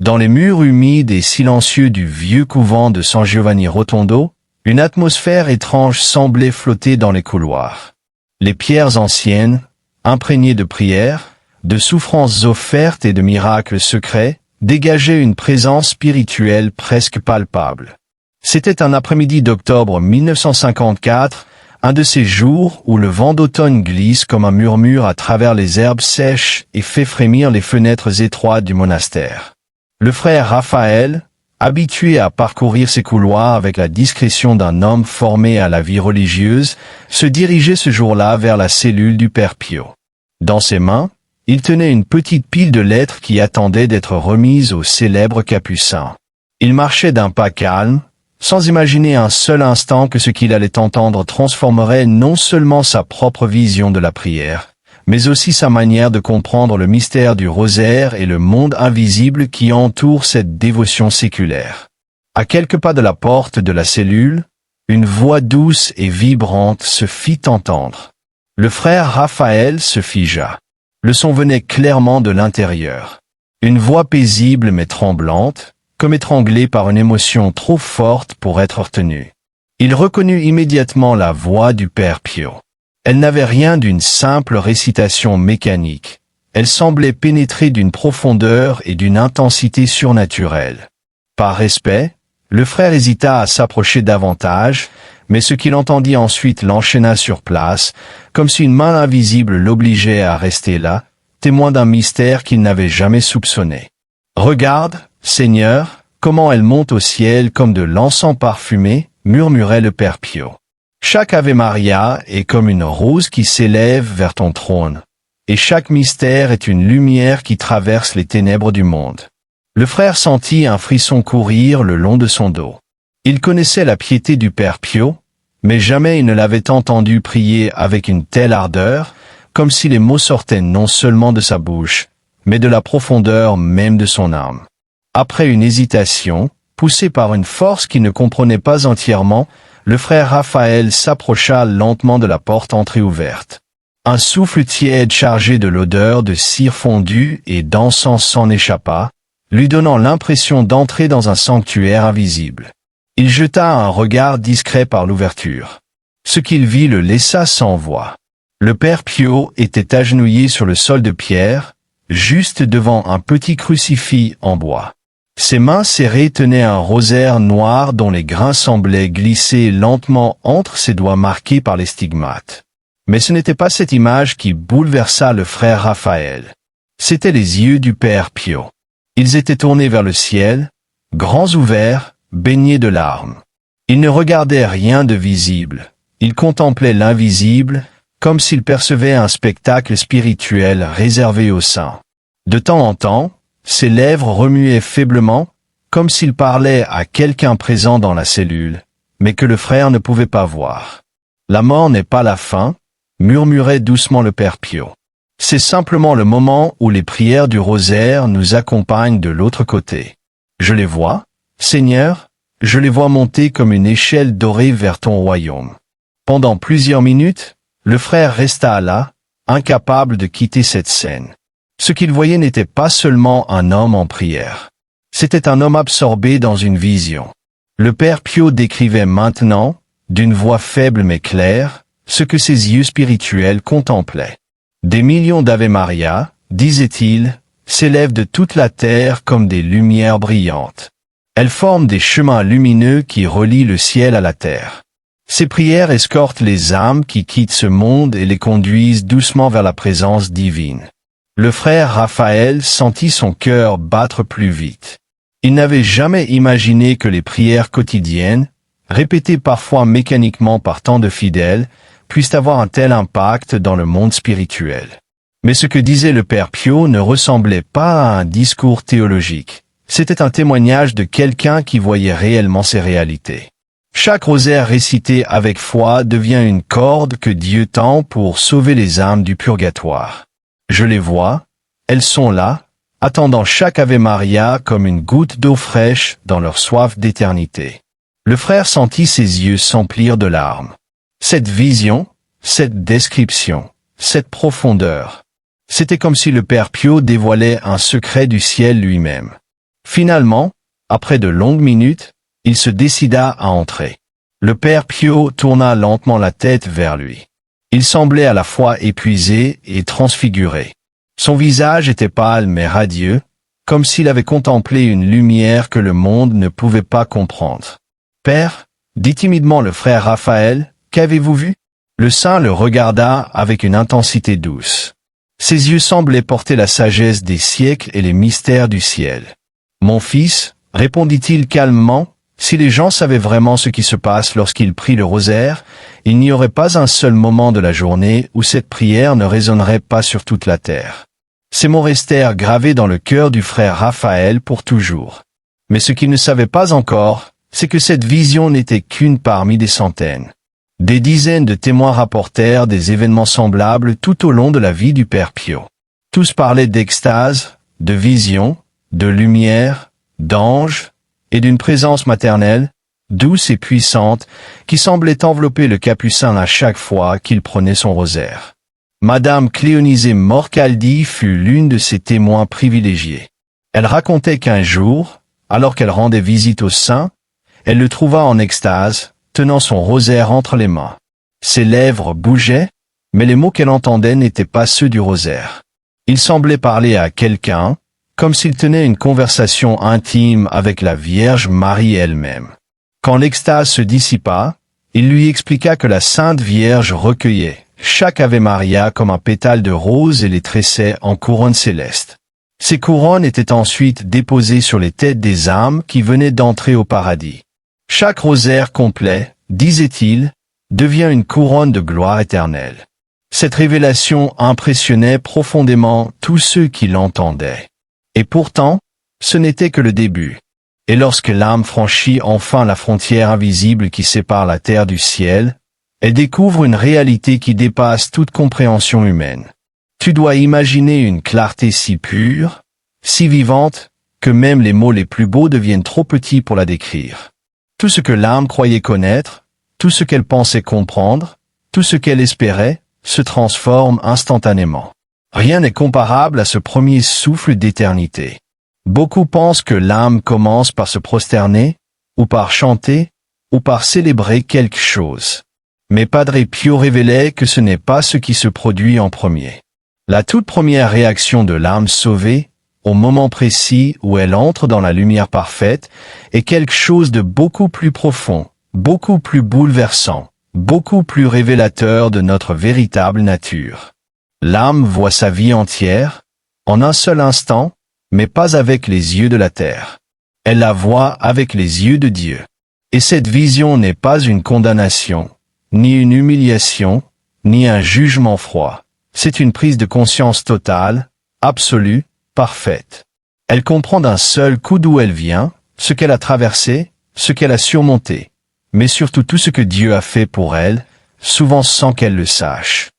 Dans les murs humides et silencieux du vieux couvent de San Giovanni Rotondo, une atmosphère étrange semblait flotter dans les couloirs. Les pierres anciennes, imprégnées de prières, de souffrances offertes et de miracles secrets, dégageaient une présence spirituelle presque palpable. C'était un après-midi d'octobre 1954, un de ces jours où le vent d'automne glisse comme un murmure à travers les herbes sèches et fait frémir les fenêtres étroites du monastère. Le frère Raphaël, habitué à parcourir ces couloirs avec la discrétion d'un homme formé à la vie religieuse, se dirigeait ce jour-là vers la cellule du Père Pio. Dans ses mains, il tenait une petite pile de lettres qui attendaient d'être remises au célèbre capucin. Il marchait d'un pas calme, sans imaginer un seul instant que ce qu'il allait entendre transformerait non seulement sa propre vision de la prière, mais aussi sa manière de comprendre le mystère du rosaire et le monde invisible qui entoure cette dévotion séculaire. À quelques pas de la porte de la cellule, une voix douce et vibrante se fit entendre. Le frère Raphaël se figea. Le son venait clairement de l'intérieur. Une voix paisible mais tremblante, comme étranglée par une émotion trop forte pour être retenue. Il reconnut immédiatement la voix du Père Pio. Elle n'avait rien d'une simple récitation mécanique. Elle semblait pénétrer d'une profondeur et d'une intensité surnaturelle. Par respect, le frère hésita à s'approcher davantage, mais ce qu'il entendit ensuite l'enchaîna sur place, comme si une main invisible l'obligeait à rester là, témoin d'un mystère qu'il n'avait jamais soupçonné. « Regarde, Seigneur, comment elle monte au ciel comme de l'encens parfumé » murmurait le Père Pio. Chaque Ave Maria est comme une rose qui s'élève vers ton trône, et chaque mystère est une lumière qui traverse les ténèbres du monde. Le frère sentit un frisson courir le long de son dos. Il connaissait la piété du Père Pio, mais jamais il ne l'avait entendu prier avec une telle ardeur, comme si les mots sortaient non seulement de sa bouche, mais de la profondeur même de son âme. Après une hésitation, poussé par une force qu'il ne comprenait pas entièrement, le frère Raphaël s'approcha lentement de la porte entr'ouverte. Un souffle tiède chargé de l'odeur de cire fondue et d'encens s'en échappa, lui donnant l'impression d'entrer dans un sanctuaire invisible. Il jeta un regard discret par l'ouverture. Ce qu'il vit le laissa sans voix. Le Père Pio était agenouillé sur le sol de pierre, juste devant un petit crucifix en bois. Ses mains serrées tenaient un rosaire noir dont les grains semblaient glisser lentement entre ses doigts marqués par les stigmates. Mais ce n'était pas cette image qui bouleversa le frère Raphaël. C'étaient les yeux du Père Pio. Ils étaient tournés vers le ciel, grands ouverts, baignés de larmes. Il ne regardait rien de visible. Il contemplait l'invisible, comme s'il percevait un spectacle spirituel réservé aux saints. De temps en temps, ses lèvres remuaient faiblement, comme s'il parlait à quelqu'un présent dans la cellule, mais que le frère ne pouvait pas voir. « La mort n'est pas la fin », murmurait doucement le Père Pio. « C'est simplement le moment où les prières du rosaire nous accompagnent de l'autre côté. Je les vois, Seigneur, je les vois monter comme une échelle dorée vers ton royaume. » Pendant plusieurs minutes, le frère resta là, incapable de quitter cette scène. Ce qu'il voyait n'était pas seulement un homme en prière. C'était un homme absorbé dans une vision. Le Père Pio décrivait maintenant, d'une voix faible mais claire, ce que ses yeux spirituels contemplaient. Des millions d'Ave Maria, disait-il, s'élèvent de toute la terre comme des lumières brillantes. Elles forment des chemins lumineux qui relient le ciel à la terre. Ces prières escortent les âmes qui quittent ce monde et les conduisent doucement vers la présence divine. Le frère Raphaël sentit son cœur battre plus vite. Il n'avait jamais imaginé que les prières quotidiennes, répétées parfois mécaniquement par tant de fidèles, puissent avoir un tel impact dans le monde spirituel. Mais ce que disait le Père Pio ne ressemblait pas à un discours théologique. C'était un témoignage de quelqu'un qui voyait réellement ces réalités. Chaque rosaire récité avec foi devient une corde que Dieu tend pour sauver les âmes du purgatoire. Je les vois, elles sont là, attendant chaque Ave Maria comme une goutte d'eau fraîche dans leur soif d'éternité. Le frère sentit ses yeux s'emplir de larmes. Cette vision, cette description, cette profondeur. C'était comme si le Père Pio dévoilait un secret du ciel lui-même. Finalement, après de longues minutes, il se décida à entrer. Le père Pio tourna lentement la tête vers lui. Il semblait à la fois épuisé et transfiguré. Son visage était pâle mais radieux, comme s'il avait contemplé une lumière que le monde ne pouvait pas comprendre. « Père, dit timidement le frère Raphaël, qu'avez-vous vu ?» Le saint le regarda avec une intensité douce. Ses yeux semblaient porter la sagesse des siècles et les mystères du ciel. « Mon fils, répondit-il calmement, si les gens savaient vraiment ce qui se passe lorsqu'ils prient le rosaire, il n'y aurait pas un seul moment de la journée où cette prière ne résonnerait pas sur toute la terre. » Ces mots restèrent gravés dans le cœur du frère Raphaël pour toujours. Mais ce qu'il ne savait pas encore, c'est que cette vision n'était qu'une parmi des centaines. Des dizaines de témoins rapportèrent des événements semblables tout au long de la vie du père Pio. Tous parlaient d'extase, de vision, de lumière, d'ange, et d'une présence maternelle, douce et puissante, qui semblait envelopper le capucin à chaque fois qu'il prenait son rosaire. Madame Cléonisée Morcaldi fut l'une de ces témoins privilégiés. Elle racontait qu'un jour, alors qu'elle rendait visite au saint, elle le trouva en extase, tenant son rosaire entre les mains. Ses lèvres bougeaient, mais les mots qu'elle entendait n'étaient pas ceux du rosaire. Il semblait parler à quelqu'un, comme s'il tenait une conversation intime avec la Vierge Marie elle-même. Quand l'extase se dissipa, il lui expliqua que la Sainte Vierge recueillait chaque Ave Maria comme un pétale de rose et les tressait en couronne céleste. Ces couronnes étaient ensuite déposées sur les têtes des âmes qui venaient d'entrer au paradis. Chaque rosaire complet, disait-il, devient une couronne de gloire éternelle. Cette révélation impressionnait profondément tous ceux qui l'entendaient. Et pourtant, ce n'était que le début. Et lorsque l'âme franchit enfin la frontière invisible qui sépare la terre du ciel, elle découvre une réalité qui dépasse toute compréhension humaine. Tu dois imaginer une clarté si pure, si vivante, que même les mots les plus beaux deviennent trop petits pour la décrire. Tout ce que l'âme croyait connaître, tout ce qu'elle pensait comprendre, tout ce qu'elle espérait, se transforme instantanément. Rien n'est comparable à ce premier souffle d'éternité. Beaucoup pensent que l'âme commence par se prosterner, ou par chanter, ou par célébrer quelque chose. Mais Padre Pio révélait que ce n'est pas ce qui se produit en premier. La toute première réaction de l'âme sauvée, au moment précis où elle entre dans la lumière parfaite, est quelque chose de beaucoup plus profond, beaucoup plus bouleversant, beaucoup plus révélateur de notre véritable nature. L'âme voit sa vie entière, en un seul instant, mais pas avec les yeux de la terre. Elle la voit avec les yeux de Dieu. Et cette vision n'est pas une condamnation, ni une humiliation, ni un jugement froid. C'est une prise de conscience totale, absolue, parfaite. Elle comprend d'un seul coup d'où elle vient, ce qu'elle a traversé, ce qu'elle a surmonté, mais surtout tout ce que Dieu a fait pour elle, souvent sans qu'elle le sache.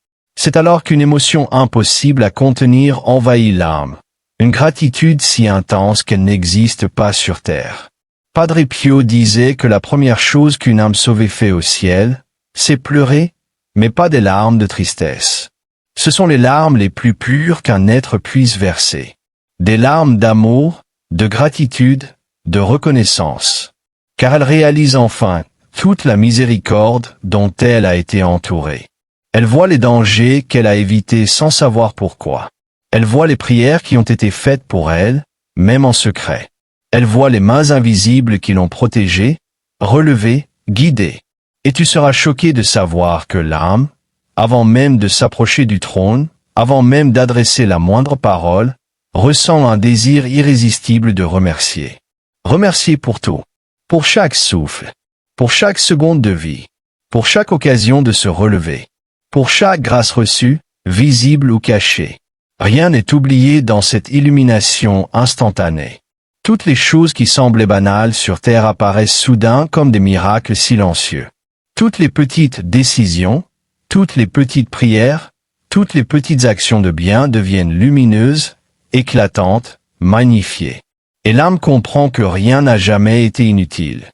C'est alors qu'une émotion impossible à contenir envahit l'âme, une gratitude si intense qu'elle n'existe pas sur terre. Padre Pio disait que la première chose qu'une âme sauvée fait au ciel, c'est pleurer, mais pas des larmes de tristesse. Ce sont les larmes les plus pures qu'un être puisse verser. Des larmes d'amour, de gratitude, de reconnaissance. Car elle réalise enfin toute la miséricorde dont elle a été entourée. Elle voit les dangers qu'elle a évités sans savoir pourquoi. Elle voit les prières qui ont été faites pour elle, même en secret. Elle voit les mains invisibles qui l'ont protégée, relevée, guidée. Et tu seras choqué de savoir que l'âme, avant même de s'approcher du trône, avant même d'adresser la moindre parole, ressent un désir irrésistible de remercier. Remercier pour tout. Pour chaque souffle. Pour chaque seconde de vie. Pour chaque occasion de se relever. Pour chaque grâce reçue, visible ou cachée. Rien n'est oublié dans cette illumination instantanée. Toutes les choses qui semblaient banales sur terre apparaissent soudain comme des miracles silencieux. Toutes les petites décisions, toutes les petites prières, toutes les petites actions de bien deviennent lumineuses, éclatantes, magnifiées. Et l'âme comprend que rien n'a jamais été inutile.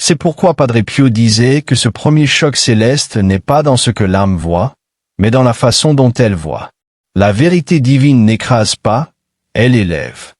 C'est pourquoi Padre Pio disait que ce premier choc céleste n'est pas dans ce que l'âme voit, mais dans la façon dont elle voit. La vérité divine n'écrase pas, elle élève.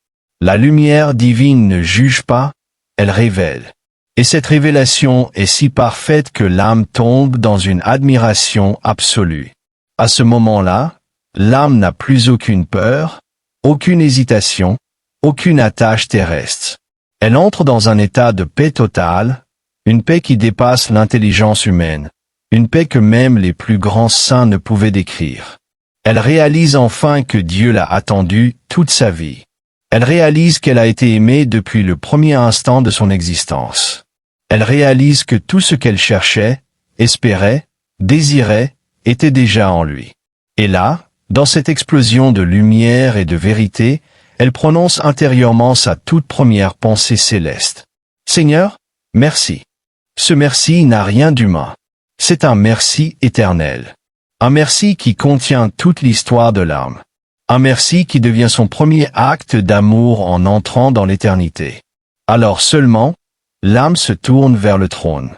La lumière divine ne juge pas, elle révèle. Et cette révélation est si parfaite que l'âme tombe dans une admiration absolue. À ce moment-là, l'âme n'a plus aucune peur, aucune hésitation, aucune attache terrestre. Elle entre dans un état de paix totale, une paix qui dépasse l'intelligence humaine, une paix que même les plus grands saints ne pouvaient décrire. Elle réalise enfin que Dieu l'a attendue toute sa vie. Elle réalise qu'elle a été aimée depuis le premier instant de son existence. Elle réalise que tout ce qu'elle cherchait, espérait, désirait, était déjà en lui. Et là, dans cette explosion de lumière et de vérité, elle prononce intérieurement sa toute première pensée céleste. Seigneur, merci. Ce merci n'a rien d'humain. C'est un merci éternel. Un merci qui contient toute l'histoire de l'âme. Un merci qui devient son premier acte d'amour en entrant dans l'éternité. Alors seulement, l'âme se tourne vers le trône.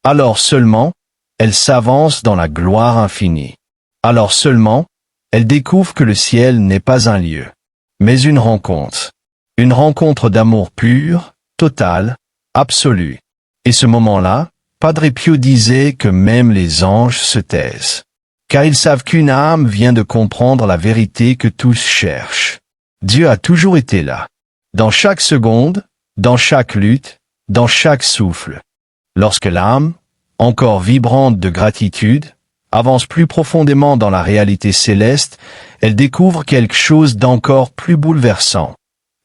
Alors seulement, elle s'avance dans la gloire infinie. Alors seulement, elle découvre que le ciel n'est pas un lieu, mais une rencontre. Une rencontre d'amour pur, total, absolu. Et ce moment-là, Padre Pio disait que même les anges se taisent. Car ils savent qu'une âme vient de comprendre la vérité que tous cherchent. Dieu a toujours été là. Dans chaque seconde, dans chaque lutte, dans chaque souffle. Lorsque l'âme, encore vibrante de gratitude, avance plus profondément dans la réalité céleste, elle découvre quelque chose d'encore plus bouleversant.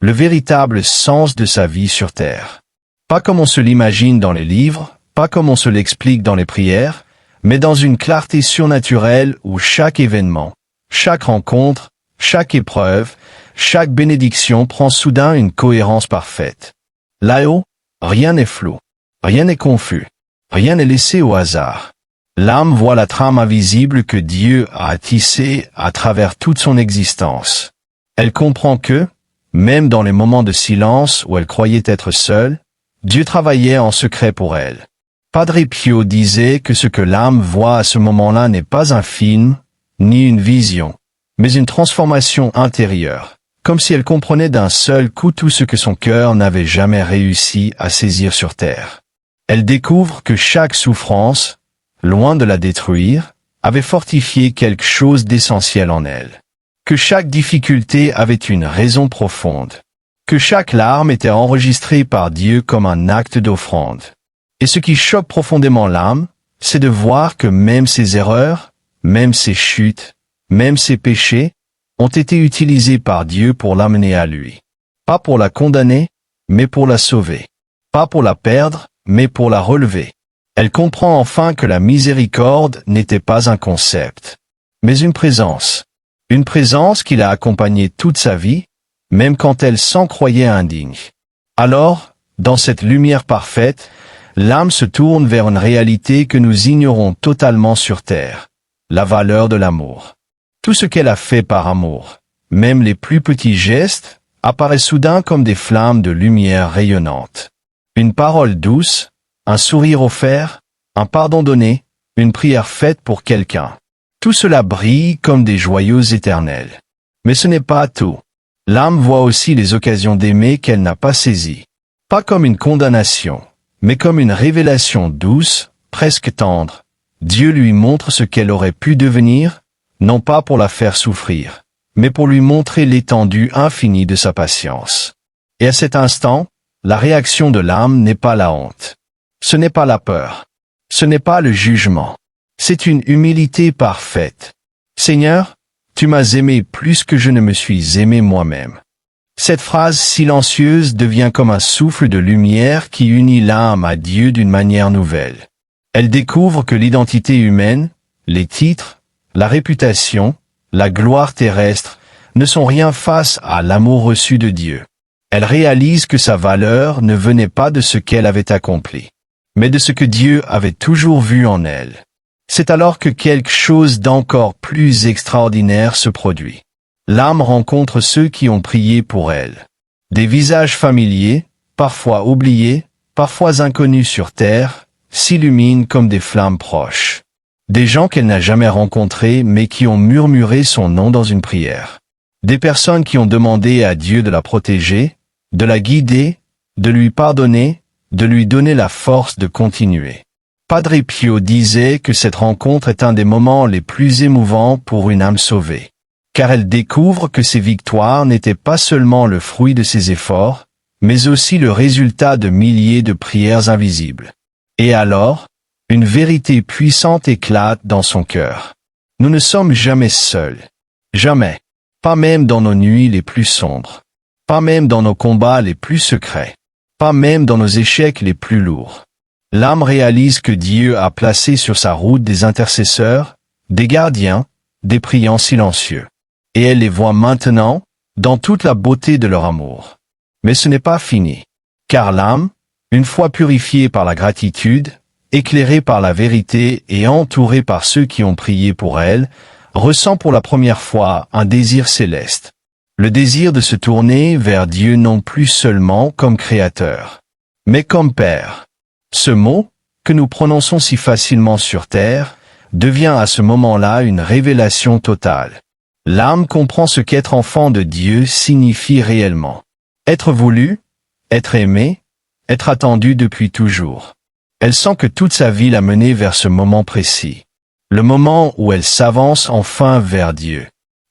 Le véritable sens de sa vie sur terre. Pas comme on se l'imagine dans les livres, pas comme on se l'explique dans les prières, mais dans une clarté surnaturelle où chaque événement, chaque rencontre, chaque épreuve, chaque bénédiction prend soudain une cohérence parfaite. Là-haut, rien n'est flou, rien n'est confus, rien n'est laissé au hasard. L'âme voit la trame invisible que Dieu a tissée à travers toute son existence. Elle comprend que, même dans les moments de silence où elle croyait être seule, Dieu travaillait en secret pour elle. Padre Pio disait que ce que l'âme voit à ce moment-là n'est pas un film, ni une vision, mais une transformation intérieure, comme si elle comprenait d'un seul coup tout ce que son cœur n'avait jamais réussi à saisir sur terre. Elle découvre que chaque souffrance, loin de la détruire, avait fortifié quelque chose d'essentiel en elle. Que chaque difficulté avait une raison profonde. Que chaque larme était enregistrée par Dieu comme un acte d'offrande. Et ce qui choque profondément l'âme, c'est de voir que même ses erreurs, même ses chutes, même ses péchés, ont été utilisés par Dieu pour l'amener à lui. Pas pour la condamner, mais pour la sauver. Pas pour la perdre, mais pour la relever. Elle comprend enfin que la miséricorde n'était pas un concept, mais une présence. Une présence qui l'a accompagnée toute sa vie, même quand elle s'en croyait indigne. Alors, dans cette lumière parfaite, l'âme se tourne vers une réalité que nous ignorons totalement sur terre, la valeur de l'amour. Tout ce qu'elle a fait par amour, même les plus petits gestes, apparaît soudain comme des flammes de lumière rayonnantes. Une parole douce, un sourire offert, un pardon donné, une prière faite pour quelqu'un. Tout cela brille comme des joyaux éternels. Mais ce n'est pas tout. L'âme voit aussi les occasions d'aimer qu'elle n'a pas saisies. Pas comme une condamnation, mais comme une révélation douce, presque tendre. Dieu lui montre ce qu'elle aurait pu devenir, non pas pour la faire souffrir, mais pour lui montrer l'étendue infinie de sa patience. Et à cet instant, la réaction de l'âme n'est pas la honte. Ce n'est pas la peur. Ce n'est pas le jugement. C'est une humilité parfaite. Seigneur, tu m'as aimé plus que je ne me suis aimé moi-même. Cette phrase silencieuse devient comme un souffle de lumière qui unit l'âme à Dieu d'une manière nouvelle. Elle découvre que l'identité humaine, les titres, la réputation, la gloire terrestre ne sont rien face à l'amour reçu de Dieu. Elle réalise que sa valeur ne venait pas de ce qu'elle avait accompli, mais de ce que Dieu avait toujours vu en elle. C'est alors que quelque chose d'encore plus extraordinaire se produit. L'âme rencontre ceux qui ont prié pour elle. Des visages familiers, parfois oubliés, parfois inconnus sur terre, s'illuminent comme des flammes proches. Des gens qu'elle n'a jamais rencontrés mais qui ont murmuré son nom dans une prière. Des personnes qui ont demandé à Dieu de la protéger, de la guider, de lui pardonner, de lui donner la force de continuer. Padre Pio disait que cette rencontre est un des moments les plus émouvants pour une âme sauvée, car elle découvre que ses victoires n'étaient pas seulement le fruit de ses efforts, mais aussi le résultat de milliers de prières invisibles. Et alors, une vérité puissante éclate dans son cœur. Nous ne sommes jamais seuls. Jamais. Pas même dans nos nuits les plus sombres. Pas même dans nos combats les plus secrets. Pas même dans nos échecs les plus lourds. L'âme réalise que Dieu a placé sur sa route des intercesseurs, des gardiens, des priants silencieux. Et elle les voit maintenant, dans toute la beauté de leur amour. Mais ce n'est pas fini. Car l'âme, une fois purifiée par la gratitude, éclairée par la vérité et entourée par ceux qui ont prié pour elle, ressent pour la première fois un désir céleste. Le désir de se tourner vers Dieu non plus seulement comme Créateur, mais comme Père. Ce mot, que nous prononçons si facilement sur terre, devient à ce moment-là une révélation totale. L'âme comprend ce qu'être enfant de Dieu signifie réellement. Être voulu, être aimé, être attendu depuis toujours. Elle sent que toute sa vie l'a menée vers ce moment précis. Le moment où elle s'avance enfin vers Dieu.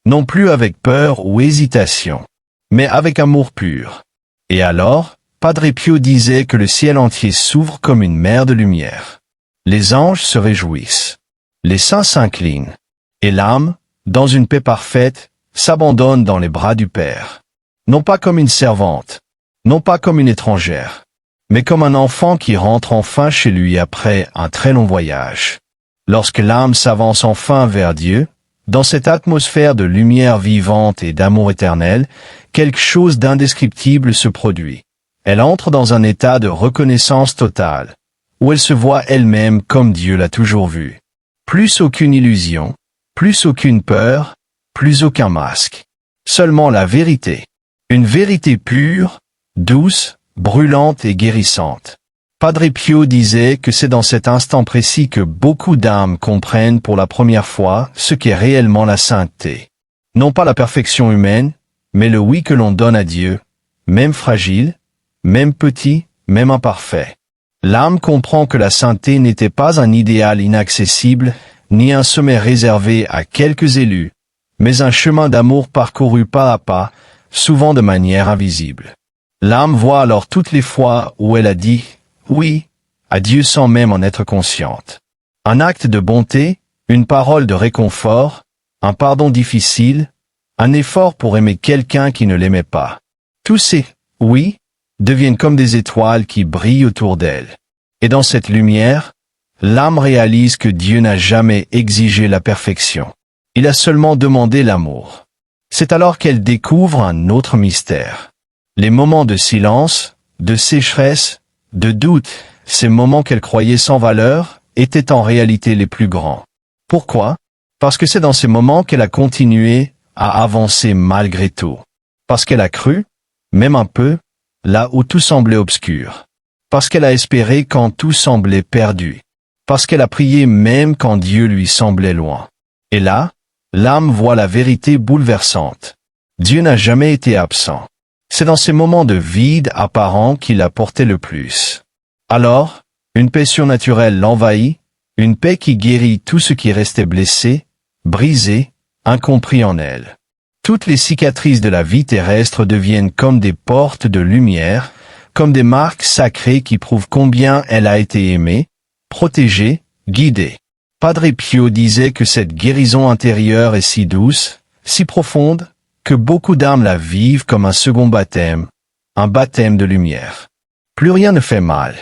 Non plus avec peur ou hésitation, mais avec amour pur. Et alors, Padre Pio disait que le ciel entier s'ouvre comme une mer de lumière. Les anges se réjouissent. Les saints s'inclinent. Et l'âme, dans une paix parfaite, s'abandonne dans les bras du Père. Non pas comme une servante, non pas comme une étrangère, mais comme un enfant qui rentre enfin chez lui après un très long voyage. Lorsque l'âme s'avance enfin vers Dieu, dans cette atmosphère de lumière vivante et d'amour éternel, quelque chose d'indescriptible se produit. Elle entre dans un état de reconnaissance totale, où elle se voit elle-même comme Dieu l'a toujours vue. Plus aucune illusion, plus aucune peur, plus aucun masque. Seulement la vérité. Une vérité pure, douce, brûlante et guérissante. Padre Pio disait que c'est dans cet instant précis que beaucoup d'âmes comprennent pour la première fois ce qu'est réellement la sainteté. Non pas la perfection humaine, mais le oui que l'on donne à Dieu, même fragile, même petit, même imparfait. L'âme comprend que la sainteté n'était pas un idéal inaccessible, ni un sommet réservé à quelques élus, mais un chemin d'amour parcouru pas à pas, souvent de manière invisible. L'âme voit alors toutes les fois où elle a dit « oui » à Dieu sans même en être consciente. Un acte de bonté, une parole de réconfort, un pardon difficile, un effort pour aimer quelqu'un qui ne l'aimait pas. Tous ces « oui » deviennent comme des étoiles qui brillent autour d'elle. Et dans cette lumière, l'âme réalise que Dieu n'a jamais exigé la perfection. Il a seulement demandé l'amour. C'est alors qu'elle découvre un autre mystère. Les moments de silence, de sécheresse, de doute, ces moments qu'elle croyait sans valeur, étaient en réalité les plus grands. Pourquoi? Parce que c'est dans ces moments qu'elle a continué à avancer malgré tout. Parce qu'elle a cru, même un peu, là où tout semblait obscur. Parce qu'elle a espéré quand tout semblait perdu. Parce qu'elle a prié même quand Dieu lui semblait loin. Et là, l'âme voit la vérité bouleversante. Dieu n'a jamais été absent. C'est dans ces moments de vide apparent qu'il a porté le plus. Alors, une paix surnaturelle l'envahit, une paix qui guérit tout ce qui restait blessé, brisé, incompris en elle. Toutes les cicatrices de la vie terrestre deviennent comme des portes de lumière, comme des marques sacrées qui prouvent combien elle a été aimée, protégée, guidée. Padre Pio disait que cette guérison intérieure est si douce, si profonde, que beaucoup d'âmes la vivent comme un second baptême, un baptême de lumière. Plus rien ne fait mal,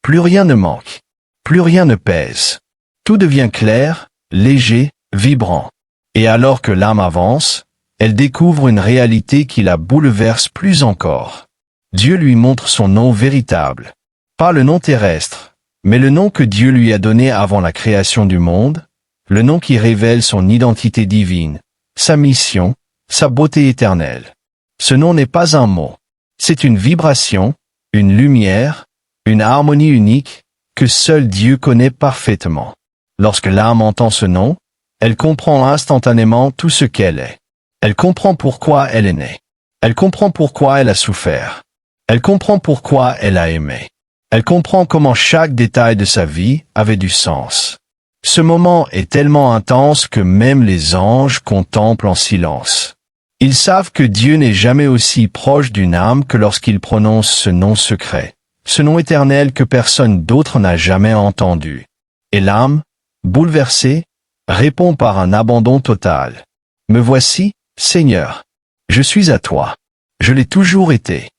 plus rien ne manque, plus rien ne pèse. Tout devient clair, léger, vibrant. Et alors que l'âme avance, elle découvre une réalité qui la bouleverse plus encore. Dieu lui montre son nom véritable. Pas le nom terrestre, mais le nom que Dieu lui a donné avant la création du monde, le nom qui révèle son identité divine, sa mission, sa beauté éternelle. Ce nom n'est pas un mot. C'est une vibration, une lumière, une harmonie unique, que seul Dieu connaît parfaitement. Lorsque l'âme entend ce nom, elle comprend instantanément tout ce qu'elle est. Elle comprend pourquoi elle est née. Elle comprend pourquoi elle a souffert. Elle comprend pourquoi elle a aimé. Elle comprend comment chaque détail de sa vie avait du sens. Ce moment est tellement intense que même les anges contemplent en silence. Ils savent que Dieu n'est jamais aussi proche d'une âme que lorsqu'il prononce ce nom secret, ce nom éternel que personne d'autre n'a jamais entendu. Et l'âme, bouleversée, répond par un abandon total. « Me voici, Seigneur. Je suis à toi. Je l'ai toujours été. »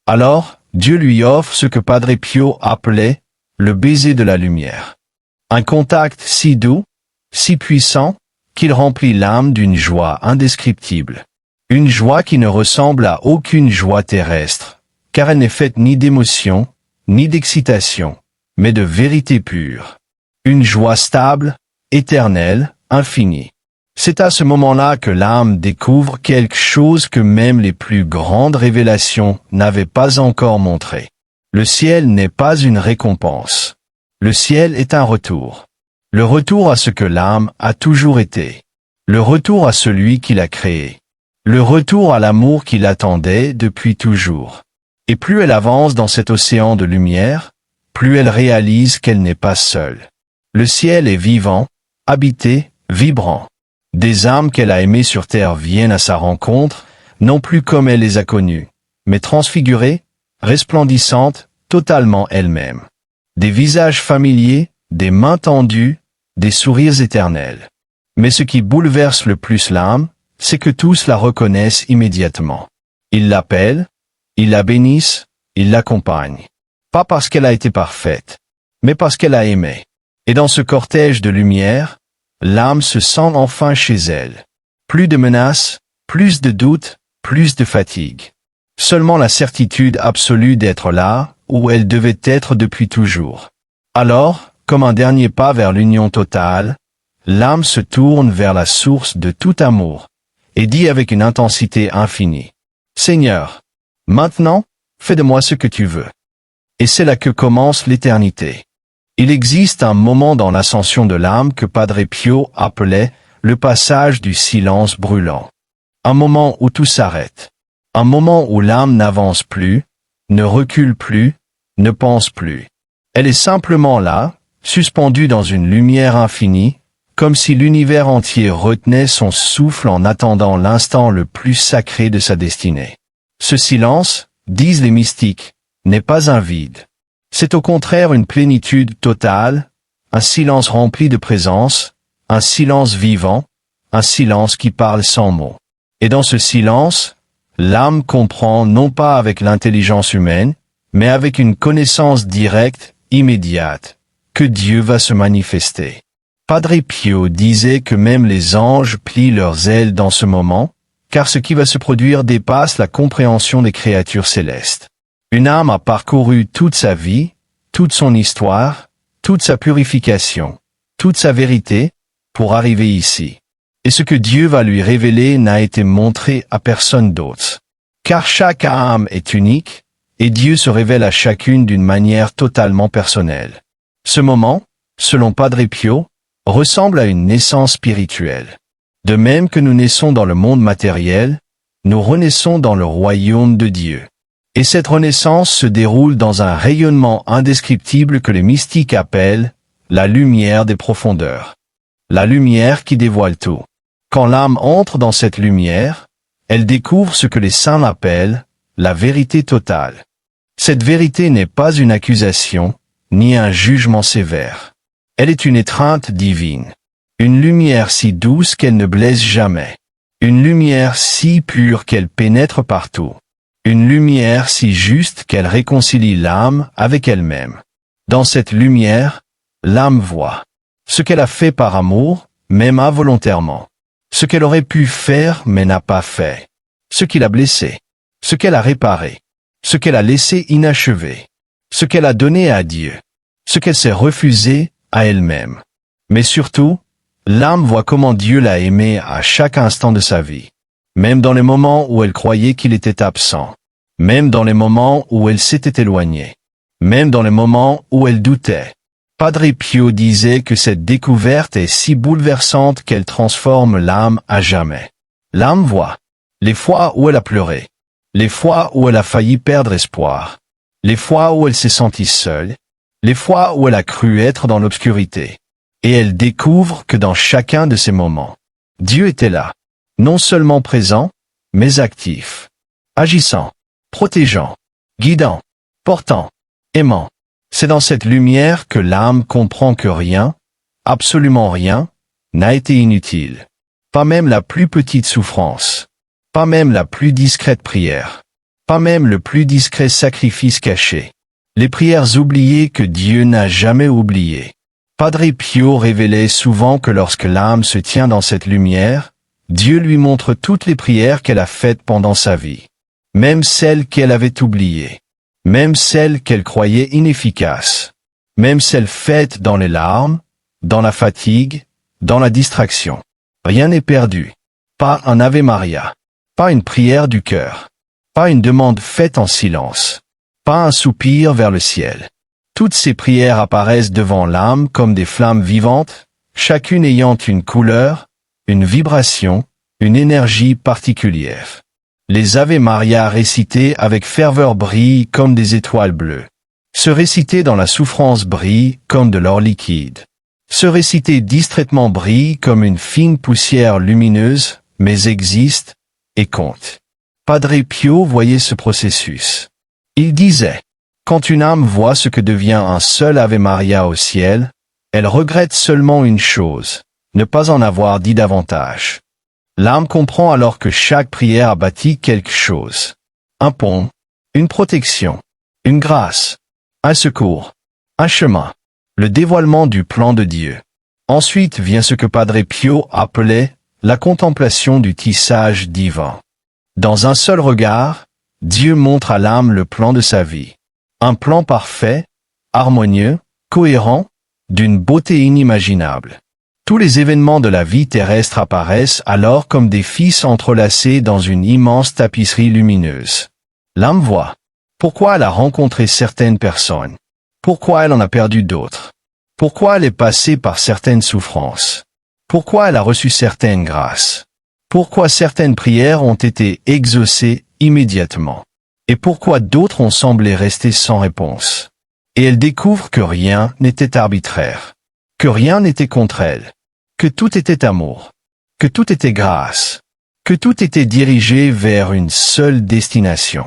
Alors, Dieu lui offre ce que Padre Pio appelait le baiser de la lumière. Un contact si doux, si puissant, qu'il remplit l'âme d'une joie indescriptible. Une joie qui ne ressemble à aucune joie terrestre, car elle n'est faite ni d'émotion, ni d'excitation, mais de vérité pure. Une joie stable, éternelle, infinie. C'est à ce moment-là que l'âme découvre quelque chose que même les plus grandes révélations n'avaient pas encore montré. Le ciel n'est pas une récompense. Le ciel est un retour. Le retour à ce que l'âme a toujours été. Le retour à celui qui l'a créé. Le retour à l'amour qui l'attendait depuis toujours. Et plus elle avance dans cet océan de lumière, plus elle réalise qu'elle n'est pas seule. Le ciel est vivant, habité, vibrant. Des âmes qu'elle a aimées sur terre viennent à sa rencontre, non plus comme elle les a connues, mais transfigurées, resplendissantes, totalement elles-mêmes. Des visages familiers, des mains tendues, des sourires éternels. Mais ce qui bouleverse le plus l'âme, c'est que tous la reconnaissent immédiatement. Ils l'appellent, ils la bénissent, ils l'accompagnent. Pas parce qu'elle a été parfaite, mais parce qu'elle a aimé. Et dans ce cortège de lumière, l'âme se sent enfin chez elle. Plus de menaces, plus de doutes, plus de fatigue. Seulement la certitude absolue d'être là, où elle devait être depuis toujours. Alors, comme un dernier pas vers l'union totale, l'âme se tourne vers la source de tout amour, et dit avec une intensité infinie, « Seigneur, maintenant, fais de moi ce que tu veux. » Et c'est là que commence l'éternité. Il existe un moment dans l'ascension de l'âme que Padre Pio appelait le passage du silence brûlant. Un moment où tout s'arrête. Un moment où l'âme n'avance plus, ne recule plus, ne pense plus. Elle est simplement là, suspendue dans une lumière infinie, comme si l'univers entier retenait son souffle en attendant l'instant le plus sacré de sa destinée. Ce silence, disent les mystiques, n'est pas un vide. C'est au contraire une plénitude totale, un silence rempli de présence, un silence vivant, un silence qui parle sans mots. Et dans ce silence, l'âme comprend non pas avec l'intelligence humaine, mais avec une connaissance directe, immédiate, que Dieu va se manifester. Padre Pio disait que même les anges plient leurs ailes dans ce moment, car ce qui va se produire dépasse la compréhension des créatures célestes. Une âme a parcouru toute sa vie, toute son histoire, toute sa purification, toute sa vérité, pour arriver ici. Et ce que Dieu va lui révéler n'a été montré à personne d'autre. Car chaque âme est unique, et Dieu se révèle à chacune d'une manière totalement personnelle. Ce moment, selon Padre Pio, ressemble à une naissance spirituelle. De même que nous naissons dans le monde matériel, nous renaissons dans le royaume de Dieu. Et cette renaissance se déroule dans un rayonnement indescriptible que les mystiques appellent la lumière des profondeurs. La lumière qui dévoile tout. Quand l'âme entre dans cette lumière, elle découvre ce que les saints appellent la vérité totale. Cette vérité n'est pas une accusation, ni un jugement sévère. Elle est une étreinte divine. Une lumière si douce qu'elle ne blesse jamais. Une lumière si pure qu'elle pénètre partout. Une lumière si juste qu'elle réconcilie l'âme avec elle-même. Dans cette lumière, l'âme voit ce qu'elle a fait par amour, même involontairement. Ce qu'elle aurait pu faire mais n'a pas fait. Ce qui l'a blessé. Ce qu'elle a réparé. Ce qu'elle a laissé inachevé. Ce qu'elle a donné à Dieu. Ce qu'elle s'est refusé à elle-même. Mais surtout, l'âme voit comment Dieu l'a aimée à chaque instant de sa vie. Même dans les moments où elle croyait qu'il était absent. Même dans les moments où elle s'était éloignée. Même dans les moments où elle doutait. Padre Pio disait que cette découverte est si bouleversante qu'elle transforme l'âme à jamais. L'âme voit les fois où elle a pleuré, les fois où elle a failli perdre espoir, les fois où elle s'est sentie seule, les fois où elle a cru être dans l'obscurité. Et elle découvre que dans chacun de ces moments, Dieu était là, non seulement présent, mais actif, agissant, protégeant, guidant, portant, aimant. C'est dans cette lumière que l'âme comprend que rien, absolument rien, n'a été inutile. Pas même la plus petite souffrance. Pas même la plus discrète prière. Pas même le plus discret sacrifice caché. Les prières oubliées que Dieu n'a jamais oubliées. Padre Pio révélait souvent que lorsque l'âme se tient dans cette lumière, Dieu lui montre toutes les prières qu'elle a faites pendant sa vie. Même celles qu'elle avait oubliées. Même celles qu'elle croyait inefficaces. Même celles faites dans les larmes, dans la fatigue, dans la distraction. Rien n'est perdu. Pas un Ave Maria. Pas une prière du cœur. Pas une demande faite en silence. Pas un soupir vers le ciel. Toutes ces prières apparaissent devant l'âme comme des flammes vivantes, chacune ayant une couleur, une vibration, une énergie particulière. Les Ave Maria récités avec ferveur brillent comme des étoiles bleues. Se réciter dans la souffrance brille comme de l'or liquide. Se réciter distraitement brille comme une fine poussière lumineuse, mais existe et compte. Padre Pio voyait ce processus. Il disait, quand une âme voit ce que devient un seul Ave Maria au ciel, elle regrette seulement une chose, ne pas en avoir dit davantage. L'âme comprend alors que chaque prière a bâti quelque chose. Un pont, une protection, une grâce, un secours, un chemin, le dévoilement du plan de Dieu. Ensuite vient ce que Padre Pio appelait la contemplation du tissage divin. Dans un seul regard, Dieu montre à l'âme le plan de sa vie. Un plan parfait, harmonieux, cohérent, d'une beauté inimaginable. Tous les événements de la vie terrestre apparaissent alors comme des fils entrelacés dans une immense tapisserie lumineuse. L'âme voit. Pourquoi elle a rencontré certaines personnes? Pourquoi elle en a perdu d'autres? Pourquoi elle est passée par certaines souffrances? Pourquoi elle a reçu certaines grâces? Pourquoi certaines prières ont été exaucées immédiatement? Et pourquoi d'autres ont semblé rester sans réponse? Et elle découvre que rien n'était arbitraire. Que rien n'était contre elle. Que tout était amour. Que tout était grâce. Que tout était dirigé vers une seule destination.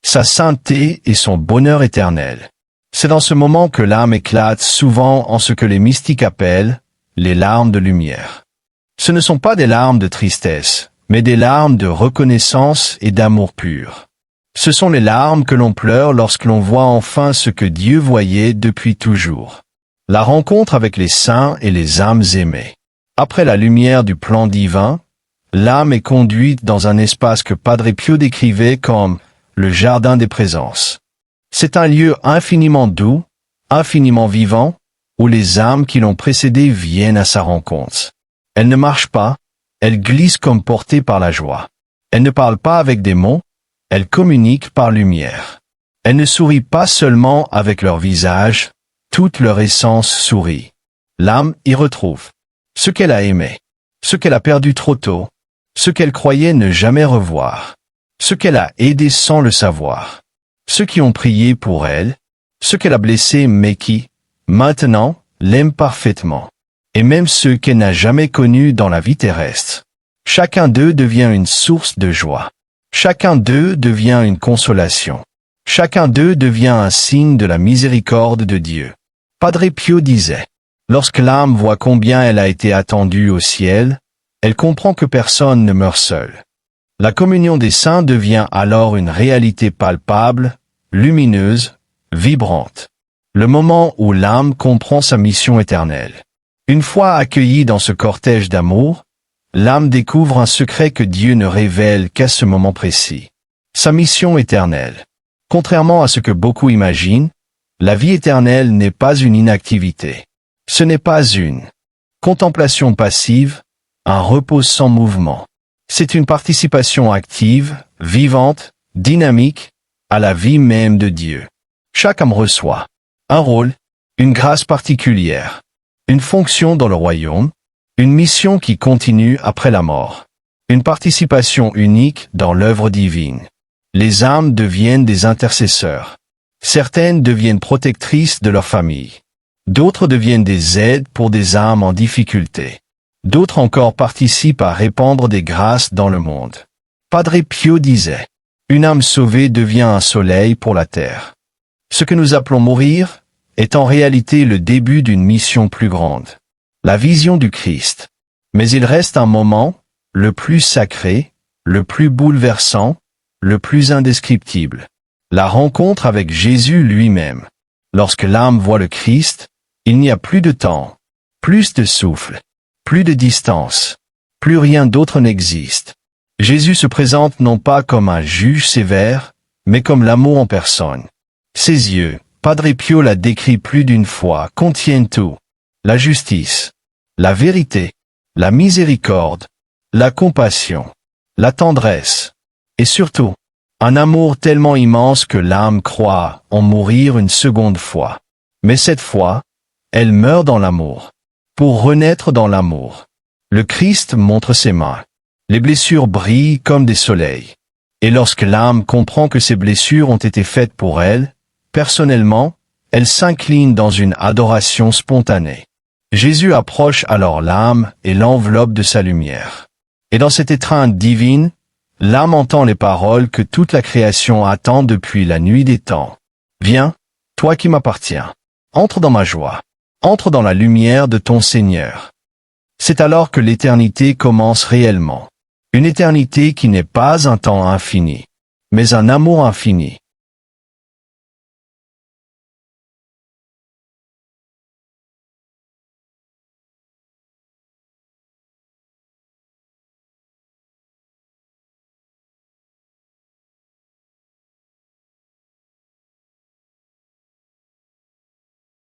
Sa sainteté et son bonheur éternel. C'est dans ce moment que l'âme éclate souvent en ce que les mystiques appellent les larmes de lumière. Ce ne sont pas des larmes de tristesse, mais des larmes de reconnaissance et d'amour pur. Ce sont les larmes que l'on pleure lorsque l'on voit enfin ce que Dieu voyait depuis toujours. La rencontre avec les saints et les âmes aimées. Après la lumière du plan divin, l'âme est conduite dans un espace que Padre Pio décrivait comme le jardin des présences. C'est un lieu infiniment doux, infiniment vivant, où les âmes qui l'ont précédé viennent à sa rencontre. Elles ne marchent pas, elles glissent comme portées par la joie. Elles ne parlent pas avec des mots, elles communiquent par lumière. Elles ne sourient pas seulement avec leur visage, toute leur essence sourit. L'âme y retrouve ce qu'elle a aimé, ce qu'elle a perdu trop tôt, ce qu'elle croyait ne jamais revoir, ce qu'elle a aidé sans le savoir, ceux qui ont prié pour elle, ceux qu'elle a blessés mais qui, maintenant, l'aiment parfaitement, et même ceux qu'elle n'a jamais connus dans la vie terrestre. Chacun d'eux devient une source de joie. Chacun d'eux devient une consolation. Chacun d'eux devient un signe de la miséricorde de Dieu. Padre Pio disait, lorsque l'âme voit combien elle a été attendue au ciel, elle comprend que personne ne meurt seul. La communion des saints devient alors une réalité palpable, lumineuse, vibrante. Le moment où l'âme comprend sa mission éternelle. Une fois accueillie dans ce cortège d'amour, l'âme découvre un secret que Dieu ne révèle qu'à ce moment précis. Sa mission éternelle. Contrairement à ce que beaucoup imaginent, la vie éternelle n'est pas une inactivité. Ce n'est pas une contemplation passive, un repos sans mouvement. C'est une participation active, vivante, dynamique, à la vie même de Dieu. Chaque âme reçoit un rôle, une grâce particulière, une fonction dans le royaume, une mission qui continue après la mort, une participation unique dans l'œuvre divine. Les âmes deviennent des intercesseurs. Certaines deviennent protectrices de leur famille. D'autres deviennent des aides pour des âmes en difficulté. D'autres encore participent à répandre des grâces dans le monde. Padre Pio disait, « Une âme sauvée devient un soleil pour la terre. » Ce que nous appelons mourir est en réalité le début d'une mission plus grande. La vision du Christ. Mais il reste un moment, le plus sacré, le plus bouleversant, le plus indescriptible. La rencontre avec Jésus lui-même. Lorsque l'âme voit le Christ, il n'y a plus de temps, plus de souffle, plus de distance, plus rien d'autre n'existe. Jésus se présente non pas comme un juge sévère, mais comme l'amour en personne. Ses yeux, Padre Pio l'a décrit plus d'une fois, contiennent tout. La justice, la vérité, la miséricorde, la compassion, la tendresse, et surtout, un amour tellement immense que l'âme croit en mourir une seconde fois. Mais cette fois, elle meurt dans l'amour, pour renaître dans l'amour. Le Christ montre ses mains. Les blessures brillent comme des soleils. Et lorsque l'âme comprend que ces blessures ont été faites pour elle, personnellement, elle s'incline dans une adoration spontanée. Jésus approche alors l'âme et l'enveloppe de sa lumière. Et dans cette étreinte divine, l'âme entend les paroles que toute la création attend depuis la nuit des temps. Viens, toi qui m'appartiens. Entre dans ma joie. Entre dans la lumière de ton Seigneur. C'est alors que l'éternité commence réellement. Une éternité qui n'est pas un temps infini, mais un amour infini.